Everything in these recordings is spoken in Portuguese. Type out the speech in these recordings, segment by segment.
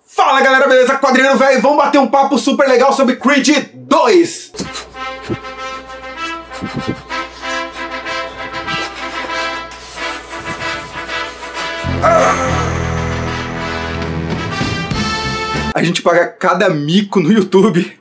Fala galera, beleza? Quadrinheiro velho, vamos bater um papo super legal sobre Creed 2! A gente paga cada mico no YouTube.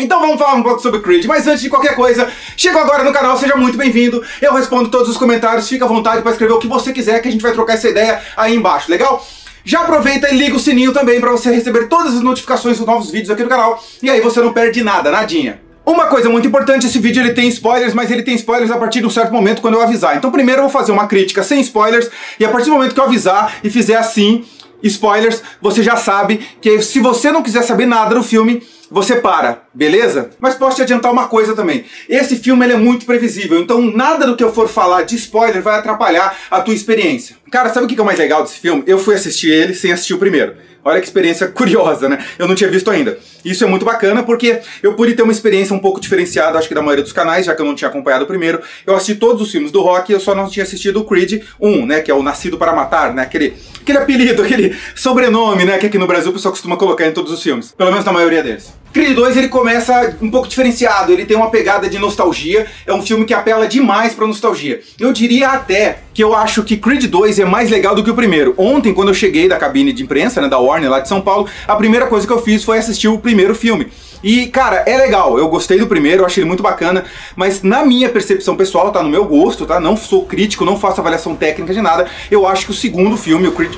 Então vamos falar um pouco sobre Creed, mas antes de qualquer coisa, chegou agora no canal, seja muito bem-vindo, eu respondo todos os comentários, fica à vontade para escrever o que você quiser, que a gente vai trocar essa ideia aí embaixo, legal? Já aproveita e liga o sininho também para você receber todas as notificações dos novos vídeos aqui no canal, e aí você não perde nada, nadinha. Uma coisa muito importante, esse vídeo ele tem spoilers, mas ele tem spoilers a partir de um certo momento quando eu avisar. Então primeiro eu vou fazer uma crítica sem spoilers, e a partir do momento que eu avisar e fizer assim, spoilers, você já sabe que se você não quiser saber nada do filme, você para, beleza? Mas posso te adiantar uma coisa também. Esse filme ele é muito previsível, então nada do que eu for falar de spoiler vai atrapalhar a tua experiência. Cara, sabe o que é o mais legal desse filme? Eu fui assistir ele sem assistir o primeiro. Olha que experiência curiosa, né? Eu não tinha visto ainda. Isso é muito bacana porque eu pude ter uma experiência um pouco diferenciada, acho que da maioria dos canais, já que eu não tinha acompanhado o primeiro. Eu assisti todos os filmes do Rock, eu só não tinha assistido o Creed 1, né? Que é o Nascido para Matar, né? Aquele apelido, aquele sobrenome, né? Que aqui no Brasil o pessoal costuma colocar em todos os filmes. Pelo menos na maioria deles. Creed 2 ele começa um pouco diferenciado, ele tem uma pegada de nostalgia, é um filme que apela demais pra nostalgia. Eu diria até que eu acho que Creed 2 é mais legal do que o primeiro. Ontem, quando eu cheguei da cabine de imprensa, né, da Warner lá de São Paulo, a primeira coisa que eu fiz foi assistir o primeiro filme. E, cara, é legal, eu gostei do primeiro, eu achei ele muito bacana, mas na minha percepção pessoal, tá, no meu gosto, tá, não sou crítico, não faço avaliação técnica de nada, eu acho que o segundo filme, o Creed...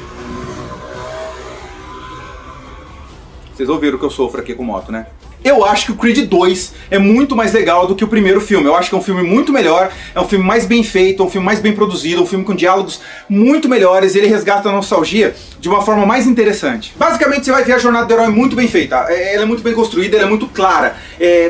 Vocês ouviram que eu sofro aqui com moto, né? Eu acho que o Creed 2 é muito mais legal do que o primeiro filme. Eu acho que é um filme muito melhor, é um filme mais bem feito, é um filme mais bem produzido, um filme com diálogos muito melhores, ele resgata a nostalgia de uma forma mais interessante. Basicamente você vai ver a jornada do herói muito bem feita, ela é muito bem construída, ela é muito clara,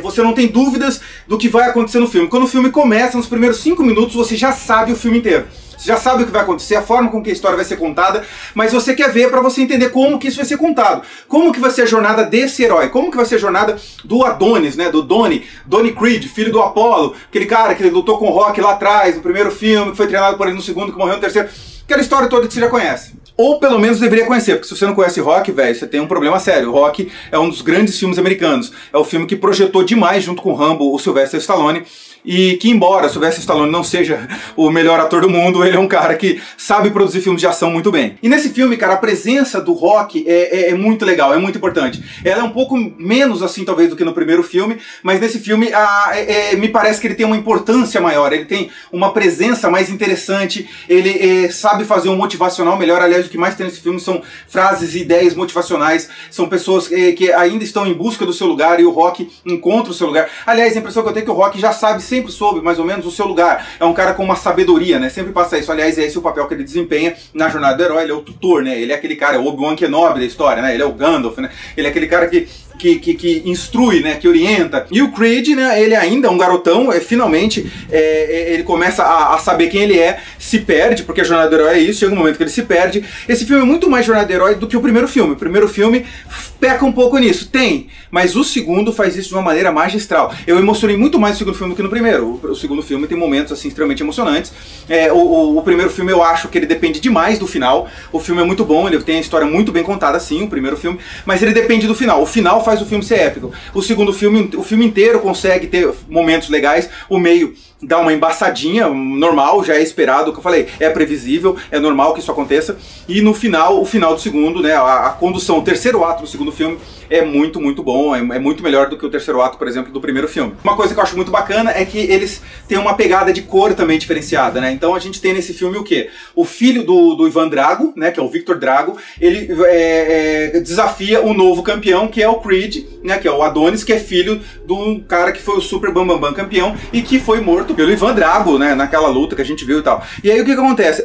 você não tem dúvidas do que vai acontecer no filme. Quando o filme começa, nos primeiros 5 minutos, você já sabe o filme inteiro. Você já sabe o que vai acontecer, a forma com que a história vai ser contada, mas você quer ver para você entender como que isso vai ser contado. Como que vai ser a jornada desse herói, como que vai ser a jornada do Adonis, né, do Donnie Creed, filho do Apollo, aquele cara que lutou com o Rock lá atrás, no primeiro filme, que foi treinado por ele no segundo, que morreu no terceiro, aquela história toda que você já conhece. Ou pelo menos deveria conhecer, porque se você não conhece Rock, velho, você tem um problema sério. O Rock é um dos grandes filmes americanos, é o filme que projetou demais, junto com o Rambo, o Sylvester Stallone, e que embora Sylvester Stallone não seja o melhor ator do mundo, ele é um cara que sabe produzir filmes de ação muito bem. E nesse filme, cara, a presença do Rock é muito legal, é muito importante. Ela é um pouco menos assim, talvez, do que no primeiro filme, mas nesse filme me parece que ele tem uma importância maior, ele tem uma presença mais interessante, ele sabe fazer um motivacional melhor. Aliás, o que mais tem nesse filme são frases e ideias motivacionais, são pessoas que ainda estão em busca do seu lugar e o Rock encontra o seu lugar. Aliás, a impressão que eu tenho é que o Rock já sempre soube mais ou menos o seu lugar. É um cara com uma sabedoria, né? Sempre passa isso. Aliás, é esse o papel que ele desempenha na jornada do herói. Ele é o tutor, né? Ele é aquele cara, é o Obi-Wan Kenobi da história, né? Ele é o Gandalf, né? Ele é aquele cara que instrui, né, que orienta. E o Creed, né, ele ainda é um garotão, finalmente ele começa a saber quem ele é, se perde, porque a jornada do herói é isso, chega um momento que ele se perde. Esse filme é muito mais jornada do herói do que o primeiro filme. O primeiro filme peca um pouco nisso, mas o segundo faz isso de uma maneira magistral. Eu emocionei muito mais no segundo filme do que no primeiro. O segundo filme tem momentos assim extremamente emocionantes. O primeiro filme eu acho que ele depende demais do final. O filme é muito bom, ele tem a história muito bem contada, sim, o primeiro filme, mas ele depende do final. O final faz o filme ser épico. O segundo filme, o filme inteiro consegue ter momentos legais, o meio dá uma embaçadinha, normal, já é esperado, o que eu falei, é previsível, é normal que isso aconteça, e no final, o final do segundo, né, a condução, o terceiro ato do segundo filme é muito, muito bom, é muito melhor do que o terceiro ato, por exemplo, do primeiro filme. Uma coisa que eu acho muito bacana é que eles têm uma pegada de cor também diferenciada, né, então a gente tem nesse filme o quê? O filho do Ivan Drago, né, que é o Victor Drago, ele desafia o novo campeão, que é o Creed, né, que é o Adonis, que é filho do cara que foi o super bambambam campeão e que foi morto pelo Ivan Drago, né, naquela luta que a gente viu e tal. E aí o que acontece?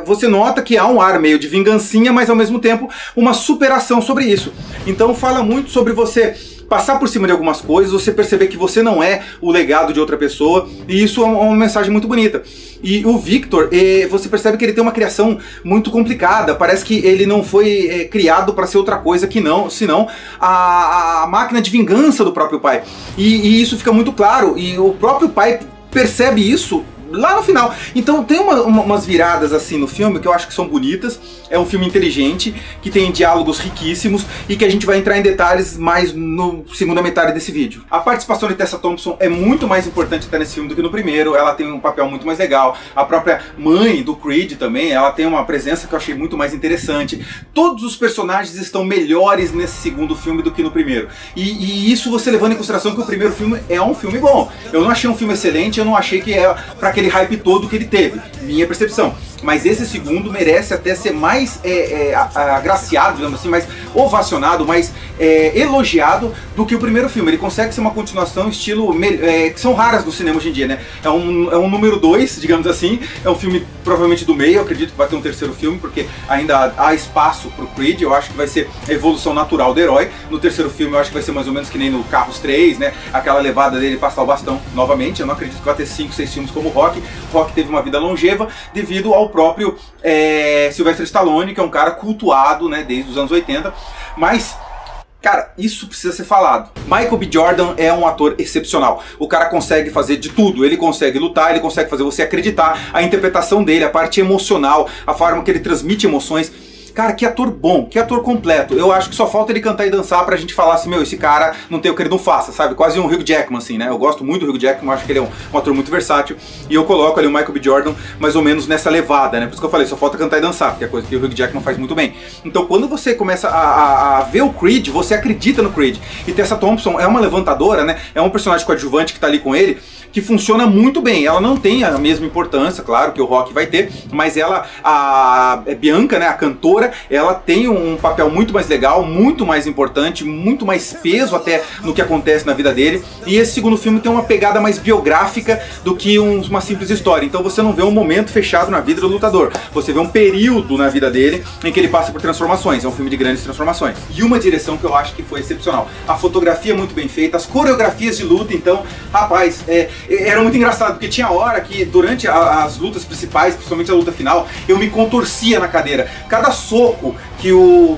Você nota que há um ar meio de vingancinha, mas ao mesmo tempo uma superação sobre isso. Então fala muito sobre você passar por cima de algumas coisas, você perceber que você não é o legado de outra pessoa, e isso é uma mensagem muito bonita. E o Victor, você percebe que ele tem uma criação muito complicada, parece que ele não foi criado para ser outra coisa que não, senão a máquina de vingança do próprio pai. E isso fica muito claro, e o próprio pai percebe isso lá no final. Então tem umas viradas assim no filme que eu acho que são bonitas. É um filme inteligente, que tem diálogos riquíssimos e que a gente vai entrar em detalhes mais no segunda metade desse vídeo. A participação de Tessa Thompson é muito mais importante até nesse filme do que no primeiro. Ela tem um papel muito mais legal. A própria mãe do Creed também, ela tem uma presença que eu achei muito mais interessante. Todos os personagens estão melhores nesse segundo filme do que no primeiro. E isso você levando em consideração que o primeiro filme é um filme bom. Eu não achei um filme excelente, eu não achei que é pra aquele hype todo que ele teve, minha percepção. Mas esse segundo merece até ser mais agraciado, digamos assim, mais ovacionado, mais elogiado do que o primeiro filme. Ele consegue ser uma continuação estilo que são raras no cinema hoje em dia, né? É um número 2, digamos assim. É um filme provavelmente do meio, eu acredito que vai ter um terceiro filme, porque ainda há espaço pro Creed. Eu acho que vai ser a evolução natural do herói. No terceiro filme eu acho que vai ser mais ou menos que nem no Carros 3, né? Aquela levada dele passar o bastão novamente. Eu não acredito que vai ter 5, 6 filmes como o Rock. Rock teve uma vida longeva devido ao próprio Sylvester Stallone, que é um cara cultuado, né, desde os anos 80, mas cara, isso precisa ser falado. Michael B. Jordan é um ator excepcional. O cara consegue fazer de tudo. Ele consegue lutar, ele consegue fazer você acreditar. A interpretação dele, a parte emocional, a forma que ele transmite emoções. Cara, que ator bom, que ator completo. Eu acho que só falta ele cantar e dançar pra gente falar assim, meu, esse cara não tem o que ele não faça, sabe? Quase um Hugh Jackman, assim, né? Eu gosto muito do Hugh Jackman, acho que ele é um ator muito versátil. E eu coloco ali o Michael B. Jordan mais ou menos nessa levada, né? Por isso que eu falei, só falta cantar e dançar, que é coisa que o Hugh Jackman faz muito bem. Então quando você começa a ver o Creed, você acredita no Creed. E Tessa Thompson é uma levantadora, né? É um personagem coadjuvante que tá ali com ele, que funciona muito bem. Ela não tem a mesma importância, claro, que o Rock vai ter, mas ela, a Bianca, né, a cantora, ela tem um papel muito mais legal, muito mais importante, muito mais peso até no que acontece na vida dele. E esse segundo filme tem uma pegada mais biográfica do que uma simples história. Então você não vê um momento fechado na vida do lutador, você vê um período na vida dele em que ele passa por transformações. É um filme de grandes transformações. E uma direção que eu acho que foi excepcional. A fotografia é muito bem feita, as coreografias de luta, então, rapaz, era muito engraçado, porque tinha hora que durante as lutas principais, principalmente a luta final, eu me contorcia na cadeira. Cada soco que o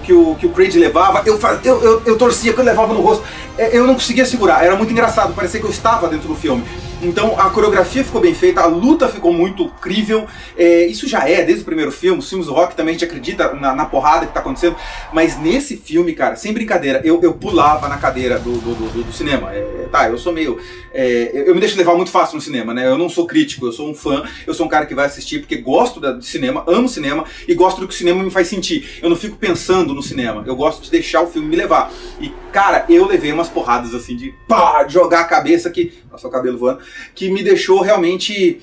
Creed levava, eu torcia, quando levava no rosto, eu não conseguia segurar, era muito engraçado, parecia que eu estava dentro do filme. Então a coreografia ficou bem feita, a luta ficou muito crível, isso já desde o primeiro filme. Os filmes do Rock também a gente acredita na porrada que tá acontecendo, mas nesse filme, cara, sem brincadeira, eu pulava na cadeira do cinema. Eu sou meio... eu me deixo levar muito fácil no cinema, né? Eu não sou crítico, eu sou um fã, eu sou um cara que vai assistir porque gosto de cinema, amo cinema e gosto do que o cinema me faz sentir. Eu não fico pensando no cinema, eu gosto de deixar o filme me levar. E, cara, eu levei umas porradas assim de pá, jogar a cabeça aqui, nossa, o cabelo voando, que me deixou realmente,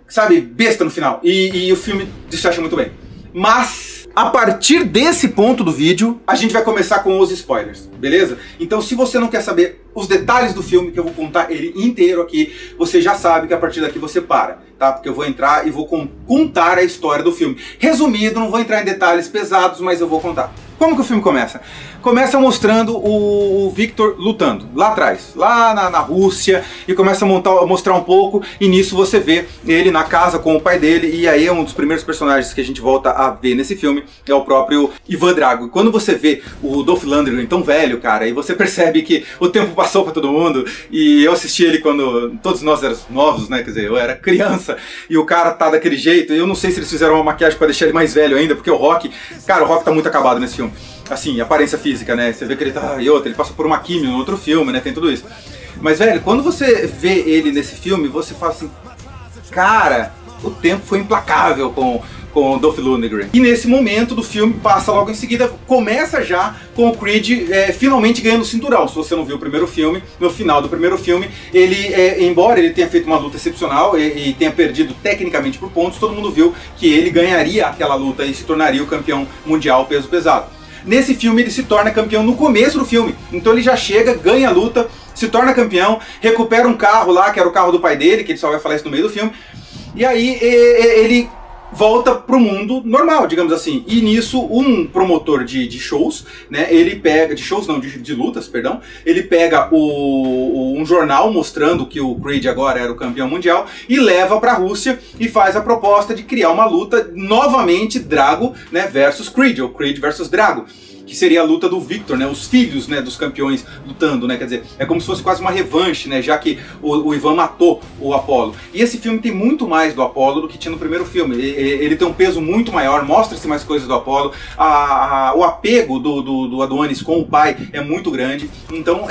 sabe, besta no final. E o filme desfecha muito bem. Mas, a partir desse ponto do vídeo, a gente vai começar com os spoilers, beleza? Então se você não quer saber os detalhes do filme, que eu vou contar ele inteiro aqui, você já sabe que a partir daqui você para, tá? Porque eu vou entrar e vou contar a história do filme. Resumido, não vou entrar em detalhes pesados, mas eu vou contar. Como que o filme começa? Começa mostrando o Victor lutando, lá atrás, lá na Rússia, e começa a mostrar um pouco, e nisso você vê ele na casa com o pai dele, e aí é um dos primeiros personagens que a gente volta a ver nesse filme, é o próprio Ivan Drago. E quando você vê o Dolph Lundgren tão velho, cara, e você percebe que o tempo passou pra todo mundo, e eu assisti ele quando todos nós éramos novos, né, quer dizer, eu era criança, e o cara tá daquele jeito, e eu não sei se eles fizeram uma maquiagem pra deixar ele mais velho ainda, porque o Rock, cara, o Rock tá muito acabado nesse filme. Assim, aparência física, né? Você vê que ele tá... E outra, ele passou por uma químio no outro filme, né? Tem tudo isso. Mas, velho, quando você vê ele nesse filme, você fala assim... Cara, o tempo foi implacável com o Dolph Lundgren. E nesse momento do filme, passa logo em seguida, começa já com o Creed finalmente ganhando o cinturão. Se você não viu o primeiro filme, no final do primeiro filme, ele, embora ele tenha feito uma luta excepcional e tenha perdido tecnicamente por pontos, todo mundo viu que ele ganharia aquela luta e se tornaria o campeão mundial peso pesado. Nesse filme ele se torna campeão no começo do filme, então ele já chega, ganha a luta, se torna campeão, recupera um carro lá, que era o carro do pai dele, que ele só vai falar isso no meio do filme, e aí ele volta pro mundo normal, digamos assim. E nisso, um promotor de shows, né, ele pega, de shows não, de lutas, perdão, ele pega um jornal mostrando que o Creed agora era o campeão mundial e leva pra Rússia e faz a proposta de criar uma luta novamente Drago, né, versus Creed, ou Creed versus Drago, que seria a luta do Victor, né, os filhos, né, dos campeões lutando, né, quer dizer, é como se fosse quase uma revanche, né, já que o Ivan matou o Apollo. E esse filme tem muito mais do Apollo do que tinha no primeiro filme, ele tem um peso muito maior, mostra-se mais coisas do Apollo, o apego do Adonis com o pai é muito grande, então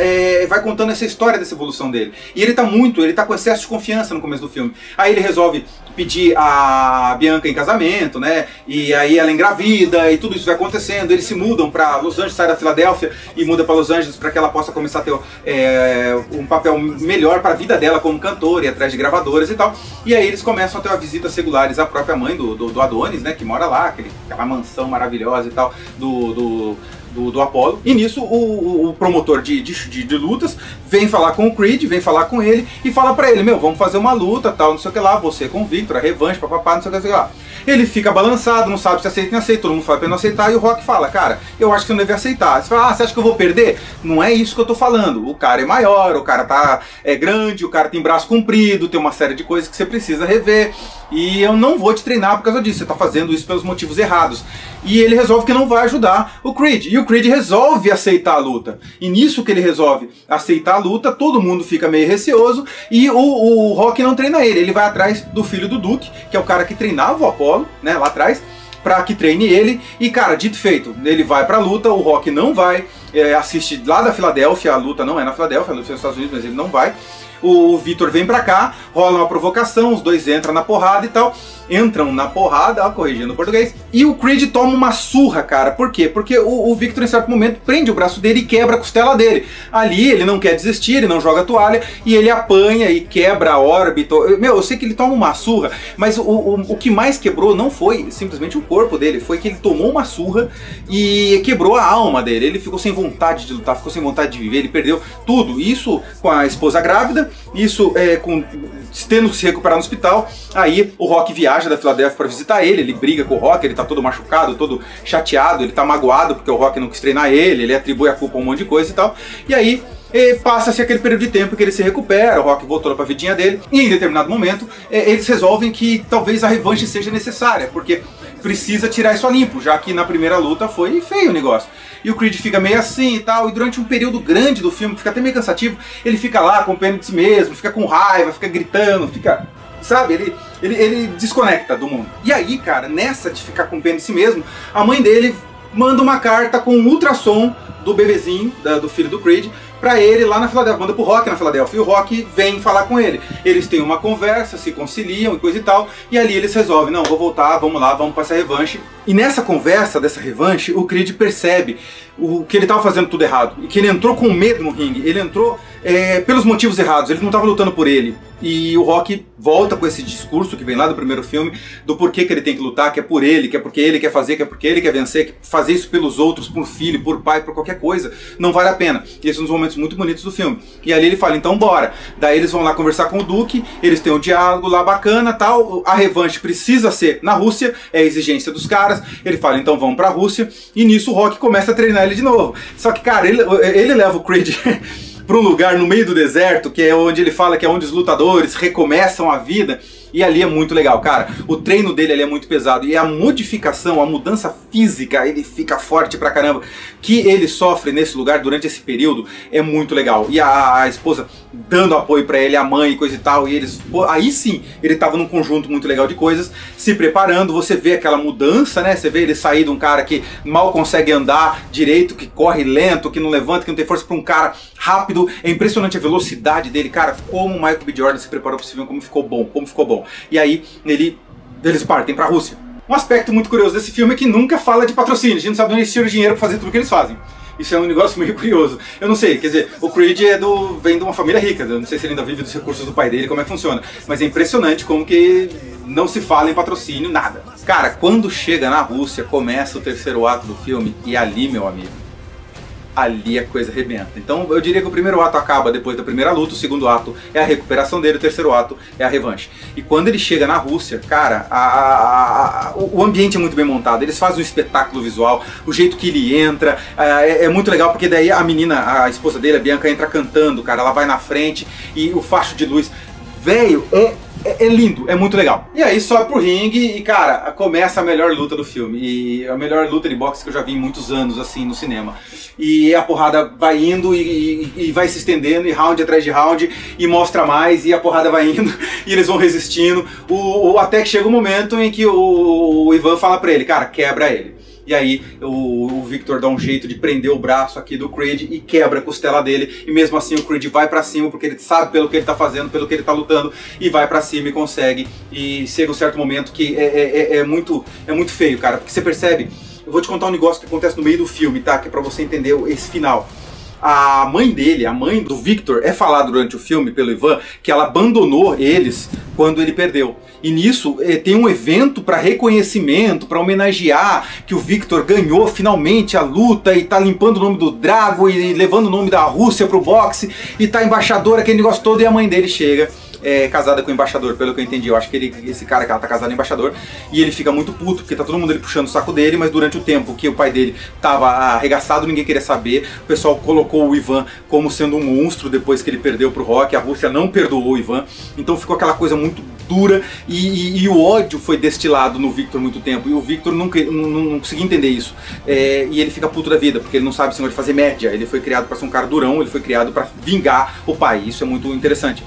vai contando essa história dessa evolução dele. E ele tá com excesso de confiança no começo do filme. Aí ele resolve pedir a Bianca em casamento, né, e aí ela engravida e tudo isso vai acontecendo, eles se mudam para Los Angeles, sai da Filadélfia e muda para Los Angeles para que ela possa começar a ter um papel melhor para a vida dela como cantora e atrás de gravadoras e tal. E aí eles começam a ter visitas regulares à própria mãe do Adonis, né, que mora lá, aquela mansão maravilhosa e tal do Apollo. E nisso o promotor de lutas vem falar com o Creed, vem falar com ele e fala pra ele, meu, vamos fazer uma luta, tal, não sei o que lá, você com o Victor, a revanche, papapá, não sei o que lá. Ele fica balançado, não sabe se aceita ou não aceita, todo mundo fala pra ele não aceitar, e o Rock fala, cara, eu acho que você não deve aceitar. Você fala, você acha que eu vou perder? Não é isso que eu tô falando, o cara é maior, o cara é grande, o cara tem braço comprido, tem uma série de coisas que você precisa rever, e eu não vou te treinar por causa disso, você tá fazendo isso pelos motivos errados. E ele resolve que não vai ajudar o Creed, e o Creed resolve aceitar a luta. E nisso que ele resolve aceitar a luta, todo mundo fica meio receoso, e o Rock não treina ele vai atrás do filho do Duke, que é o cara que treinava o Apollo, né, lá atrás, pra que treine ele, e cara, dito e feito, ele vai pra luta, o Rock não vai, assiste lá da Filadélfia, a luta não é na Filadélfia, a luta é nos Estados Unidos, mas ele não vai. O Victor vem pra cá, rola uma provocação, os dois entram na porrada e tal. Entram na porrada, corrigindo o português. E o Creed toma uma surra, cara. Por quê? Porque o Victor, em certo momento, prende o braço dele e quebra a costela dele. Ali, ele não quer desistir, ele não joga a toalha. E ele apanha e quebra a órbita. Meu, eu sei que ele toma uma surra, mas o que mais quebrou não foi simplesmente o corpo dele. Foi que ele tomou uma surra e quebrou a alma dele. Ele ficou sem vontade de lutar, ficou sem vontade de viver. Ele perdeu tudo. Isso com a esposa grávida. Isso tendo que se recuperar no hospital. Aí o Rock viaja da Filadélfia para visitar ele briga com o Rock, ele tá todo machucado, todo chateado, ele tá magoado porque o Rock não quis treinar ele atribui a culpa a um monte de coisa e tal. E aí passa-se aquele período de tempo que ele se recupera, o Rock voltou pra vidinha dele, e em determinado momento eles resolvem que talvez a revanche seja necessária, porque precisa tirar isso a limpo, já que na primeira luta foi feio o negócio. E o Creed fica meio assim e tal, e durante um período grande do filme, que fica até meio cansativo, ele fica lá com pena de si mesmo, fica com raiva, fica gritando, fica... Sabe, ele desconecta do mundo. E aí, cara, nessa de ficar com pena de si mesmo, a mãe dele manda uma carta com um ultrassom do bebezinho, do filho do Creed, pra ele lá na Filadélfia, manda pro Rock na Filadélfia, e o Rock vem falar com ele. Eles têm uma conversa, se conciliam e coisa e tal, e ali eles resolvem, não, vou voltar, vamos lá, vamos pra essa revanche. E nessa conversa dessa revanche, o Creed percebe que ele tava fazendo tudo errado, e que ele entrou com medo no ringue, ele entrou pelos motivos errados, ele não tava lutando por ele. E o Rock volta com esse discurso que vem lá do primeiro filme, do porquê que ele tem que lutar, que é por ele, que é porque ele quer fazer, que é porque ele quer vencer, que fazer isso pelos outros, por filho, por pai, por qualquer coisa, não vale a pena. E esses são os momentos muito bonitos do filme. E ali ele fala, então bora. Daí eles vão lá conversar com o Duke, eles têm um diálogo lá bacana, tal, a revanche precisa ser na Rússia, é a exigência dos caras, ele fala, então vamos pra Rússia, e nisso o Rock começa a treinar ele de novo. Só que, cara, ele leva o Creed para um lugar no meio do deserto, que é onde ele fala que é onde os lutadores recomeçam a vida, e ali é muito legal, cara. O treino dele ali é muito pesado, e a modificação, a mudança física, ele fica forte pra caramba, que ele sofre nesse lugar durante esse período, é muito legal. E a esposa dando apoio pra ele, a mãe e coisa e tal, e eles... Aí sim, ele tava num conjunto muito legal de coisas, se preparando, você vê aquela mudança, né? Você vê ele sair de um cara que mal consegue andar direito, que corre lento, que não levanta, que não tem força, pra um cara rápido. É impressionante a velocidade dele, cara, como o Michael B. Jordan se preparou pra esse filme, como ficou bom. E aí eles partem pra Rússia. Um aspecto muito curioso desse filme é que nunca fala de patrocínio, a gente não sabe onde eles tiram dinheiro pra fazer tudo que eles fazem. Isso é um negócio meio curioso. Eu não sei, quer dizer, o Creed vem de uma família rica, eu não sei se ele ainda vive dos recursos do pai dele, como é que funciona. Mas é impressionante como que não se fala em patrocínio, nada. Cara, quando chega na Rússia, começa o terceiro ato do filme, e ali, meu amigo, ali a coisa arrebenta. Então eu diria que o primeiro ato acaba depois da primeira luta, o segundo ato é a recuperação dele, o terceiro ato é a revanche. E quando ele chega na Rússia, cara, o ambiente é muito bem montado, eles fazem um espetáculo visual, o jeito que ele entra, é muito legal, porque daí a menina, a esposa dele, a Bianca, entra cantando, cara, ela vai na frente e o facho de luz, velho, é lindo, é muito legal. E aí sobe pro ringue e, cara, começa a melhor luta do filme. E a melhor luta de boxe que eu já vi em muitos anos, assim, no cinema. E a porrada vai indo e vai se estendendo, e round atrás de round, e mostra mais, e a porrada vai indo, e eles vão resistindo. Até que chega um momento em que o Ivan fala pra ele, cara, quebra ele. E aí o Victor dá um jeito de prender o braço aqui do Creed e quebra a costela dele. E mesmo assim o Creed vai pra cima, porque ele sabe pelo que ele tá fazendo, pelo que ele tá lutando, e vai pra cima e consegue. E chega um certo momento que é muito feio, cara, porque você percebe. Eu vou te contar um negócio que acontece no meio do filme, tá? Que é pra você entender esse final. A mãe dele, a mãe do Victor, é falado durante o filme pelo Ivan que ela abandonou eles quando ele perdeu. E nisso tem um evento para reconhecimento, para homenagear que o Victor ganhou finalmente a luta e tá limpando o nome do Drago e levando o nome da Rússia pro boxe e tá embaixador, aquele negócio todo, e a mãe dele chega. Casada com o embaixador, pelo que eu entendi. Eu acho que esse cara que ela tá casada é embaixador. E ele fica muito puto, porque tá todo mundo ali puxando o saco dele. Mas durante o tempo que o pai dele tava arregaçado, ninguém queria saber. O pessoal colocou o Ivan como sendo um monstro depois que ele perdeu pro Rock. A Rússia não perdoou o Ivan. Então ficou aquela coisa muito dura. E o ódio foi destilado no Victor muito tempo. E o Victor não conseguia entender isso. E ele fica puto da vida, porque ele não sabe de fazer média. Ele foi criado pra ser um cara durão. Ele foi criado pra vingar o pai. Isso é muito interessante.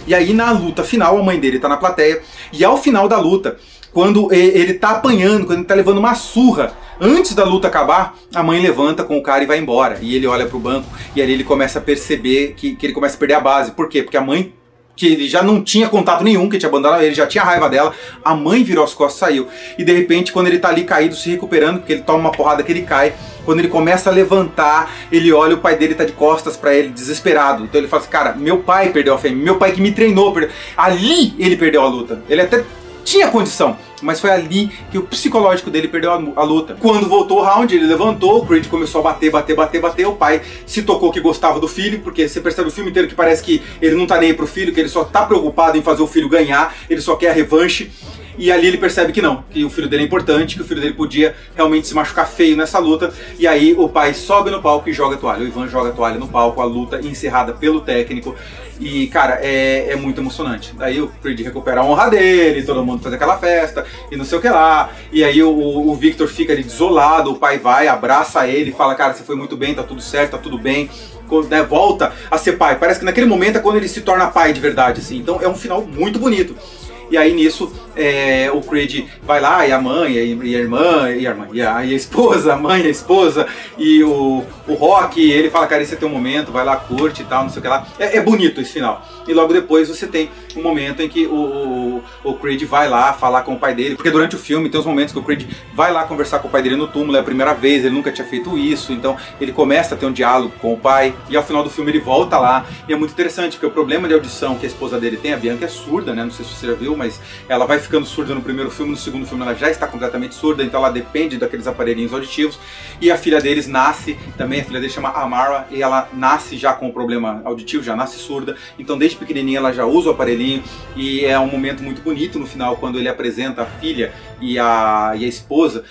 E aí na luta final, a mãe dele tá na plateia, e ao final da luta, quando ele tá apanhando, quando ele tá levando uma surra, antes da luta acabar, a mãe levanta com o cara e vai embora. E ele olha pro banco, e ali ele começa a perceber que ele começa a perder a base. Por quê? Porque a mãe, que ele já não tinha contato nenhum, que tinha abandonado ele, já tinha raiva dela, a mãe virou as costas e saiu. E de repente, quando ele tá ali caído, se recuperando, porque ele toma uma porrada que ele cai, quando ele começa a levantar, ele olha, o pai dele tá de costas pra ele, desesperado. Então ele fala assim, cara, meu pai perdeu a fêmea, meu pai que me treinou, perdeu. Ali ele perdeu a luta. Ele até tinha condição, mas foi ali que o psicológico dele perdeu a luta. Quando voltou o round, ele levantou, o Creed começou a bater, o pai se tocou que gostava do filho, porque você percebe o filme inteiro que parece que ele não tá nem aí pro filho, que ele só tá preocupado em fazer o filho ganhar, ele só quer a revanche. E ali ele percebe que não, que o filho dele é importante, que o filho dele podia realmente se machucar feio nessa luta. E aí o pai sobe no palco e joga a toalha. O Ivan joga a toalha no palco, a luta encerrada pelo técnico. E, cara, é muito emocionante. Daí o Creed recupera a honra dele, todo mundo faz aquela festa e não sei o que lá. E aí o Victor fica ali desolado, o pai vai, abraça ele, fala, cara, você foi muito bem, tá tudo certo, tá tudo bem. Volta a ser pai. Parece que naquele momento é quando ele se torna pai de verdade, assim. Então é um final muito bonito. E aí nisso o Creed vai lá, e a mãe, e a esposa, a mãe e a esposa, e o Rock, ele fala, cara, esse é teu momento, vai lá, curte e tal, não sei o que lá. É bonito esse final. E logo depois você tem um momento em que o Creed vai lá falar com o pai dele, porque durante o filme tem os momentos que o Creed vai lá conversar com o pai dele no túmulo, é a primeira vez, ele nunca tinha feito isso, então ele começa a ter um diálogo com o pai, e ao final do filme ele volta lá, e é muito interessante, porque o problema de audição que a esposa dele tem, a Bianca, é surda, né, não sei se você já viu, mas ela vai ficando surda no primeiro filme, no segundo filme ela já está completamente surda, então ela depende daqueles aparelhinhos auditivos. E a filha deles nasce, também a filha dele chama Amara, e ela nasce já com o problema auditivo, já nasce surda, então desde pequenininha ela já usa o aparelhinho, e é um momento muito bonito no final, quando ele apresenta a filha e a esposa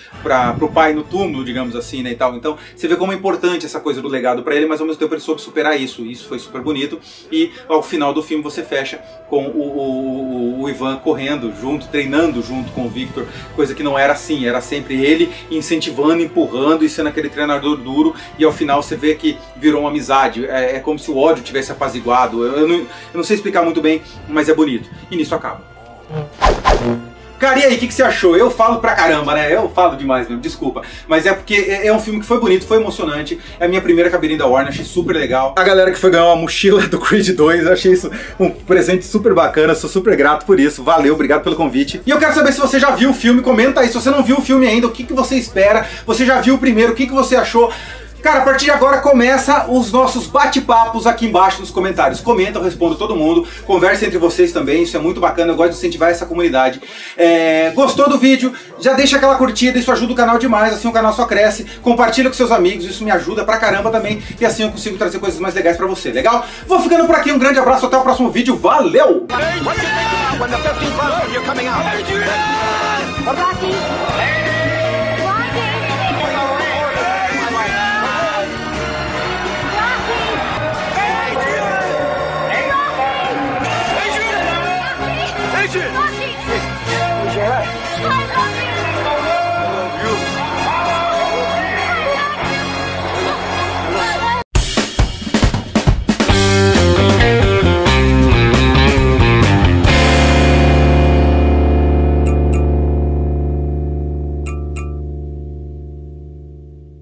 pro pai no túmulo, digamos assim, né, e tal. Então você vê como é importante essa coisa do legado para ele, mas ao mesmo tempo ele soube superar isso foi super bonito. E ao final do filme você fecha com o Ivan correndo junto, treinando junto com o Victor, coisa que não era assim, era sempre ele incentivando, empurrando e sendo aquele treinador duro, e ao final você vê que virou uma amizade, é como se o ódio tivesse apaziguado. Eu não sei explicar muito bem, mas é bonito, e nisso acaba. Cara, e aí, o que você achou? Eu falo pra caramba, né? Eu falo demais mesmo, desculpa. Mas é porque é um filme que foi bonito, foi emocionante. É a minha primeira cabelinha da Warner, achei super legal. A galera que foi ganhar uma mochila do Creed 2, eu achei isso um presente super bacana, sou super grato por isso. Valeu, obrigado pelo convite. E eu quero saber se você já viu o filme, comenta aí. Se você não viu o filme ainda, o que você espera? Você já viu o primeiro, o que você achou? Cara, a partir de agora começa os nossos bate-papos aqui embaixo nos comentários. Comenta, eu respondo todo mundo. Conversa entre vocês também, isso é muito bacana. Eu gosto de incentivar essa comunidade. Gostou do vídeo? Já deixa aquela curtida, isso ajuda o canal demais. Assim o canal só cresce. Compartilha com seus amigos, isso me ajuda pra caramba também. E assim eu consigo trazer coisas mais legais pra você, legal? Vou ficando por aqui, um grande abraço, até o próximo vídeo. Valeu! When the 15th round, you're coming out.